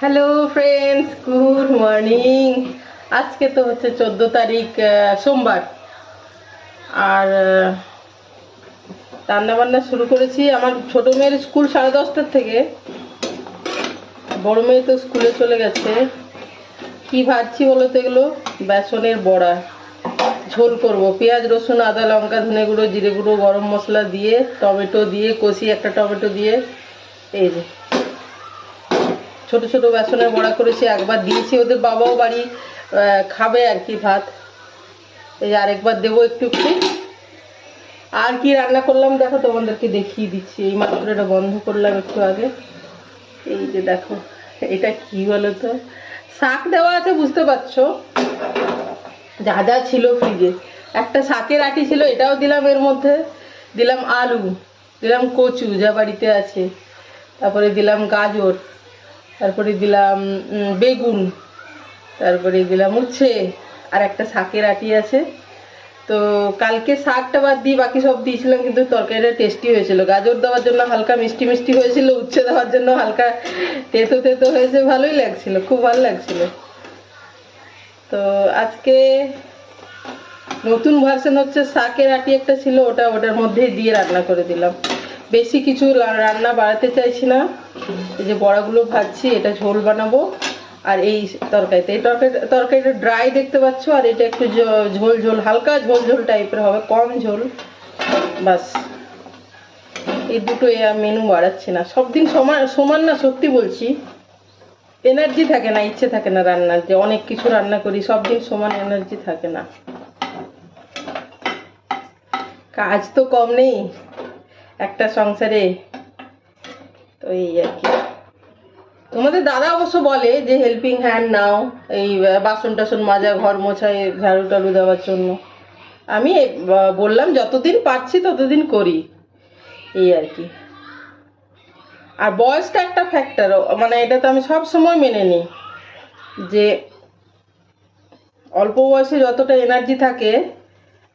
Hello friends, good morning. আজকে তো হচ্ছে 14 তারিখ, সোমবার। আর রান্না বান্না শুরু করেছি। আমার ছোট মেয়ের স্কুল 10:30টার থেকে, বড় মেয়ে তো স্কুলে চলে গেছে। কি ভাজছি বলো তো? এগুলো বেসনের বড়া, ঝোল করব। পেঁয়াজ, রসুন, আদা, লঙ্কা, ধনে গুঁড়ো, জিরে গুঁড়ো, গরম মশলা দিয়ে, টমেটো দিয়ে কষি, একটা টমেটো দিয়ে। এই যে ছোট ছোট বেসনের বড়া করেছি, একবার দিয়েছি, ওদের বাবাও বাড়ি খাবে আর কি ভাত। এই আরেকবার দেবো একটু একটু। আর কি রান্না করলাম দেখো, তোমাদেরকে দেখিয়ে দিচ্ছি। এই মাত্র এটা বন্ধ করলাম একটু আগে। এই যে দেখো, এটা কি বলো তো? শাক দেওয়া আছে, বুঝতে পারছো? যা যা ছিল ফ্রিজে, একটা শাকের আটি ছিল, এটাও দিলাম এর মধ্যে। দিলাম আলু, দিলাম কচু যা বাড়িতে আছে, তারপরে দিলাম গাজর, তারপরে দিলাম বেগুন, তারপরে দিলাম উচ্ছে, আর একটা শাকের আটি আছে। তো কালকে শাকটা বাদ দিয়ে বাকি সব দিয়েছিলাম, কিন্তু তরকারিটা টেস্টি হয়েছিল। গাজর দেওয়ার জন্য হালকা মিষ্টি মিষ্টি হয়েছিল, উচ্ছে দেওয়ার জন্য হালকা তেতো তেতো হয়েছে, ভালোই লাগছিল, খুব ভালো লাগছিল। তো আজকে নতুন ভার্সন হচ্ছে, শাকের আটি একটা ছিল, ওটার মধ্যে দিয়ে রান্না করে দিলাম। বেশি কিছু রান্না বাড়াতে চাইছি না। এই যে বড়াগুলো ভাজছি, এটা ঝোল বানাবো। আর এই তরকারিটা ড্রাই দেখতে পাচ্ছ, আর এটা একটু ঝোল ঝোল, হালকা ঝোল ঝোল টাইপের হবে, কম ঝোল। বাস, এই দুটো মেনু বাড়াচ্ছি না। সব দিন সমান সমান না, সত্যি বলছি, এনার্জি থাকে না, ইচ্ছে থাকে না রান্নার, যে অনেক কিছু রান্না করি। সব দিন সমান এনার্জি থাকে না, কাজ তো কম নেই একটা সংসারে। তো এই আর কি। তোমাদের দাদা অবশ্য বলে যে হেল্পিং হ্যান্ড নাও, এই বাসন টাসন মাজা, ঘর মোছায়, ঝাড়ু টাড়ু দেওয়ার জন্য। আমি বললাম যতদিন পারছি ততদিন করি, এই আর কি। আর বয়সটা একটা ফ্যাক্টর, মানে এটা তো আমি সব সময় মেনে নিই, যে অল্প বয়সে যতটা এনার্জি থাকে,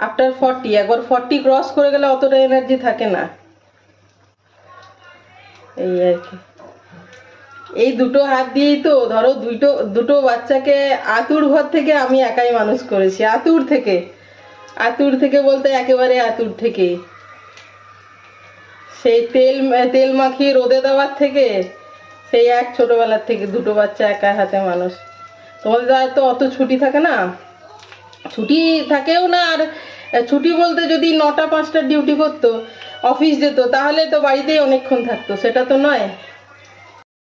আফটার 40, একবার 40 ক্রস করে গেলে অতটা এনার্জি থাকে না, এই আর কি। এই দুটো হাত দিয়েই তো ধরো দুটো বাচ্চাকে আতুর ঘর থেকে আমি একাই মানুষ করেছি। আতুর থেকে বলতে একেবারে আতুর থেকে, সেই তেল মাখিয়ে রোদে দেওয়ার থেকে, সেই এক ছোটবেলার থেকে দুটো বাচ্চা একা হাতে মানুষ। তোমাদের দাদা তো অত ছুটি থাকে না, ছুটি থাকেও না। আর ছুটি বলতে যদি 9টা 5টার ডিউটি করতো, অফিস যেত, তাহলে তো বাড়িতেই অনেকক্ষণ থাকতো, সেটা তো নয়।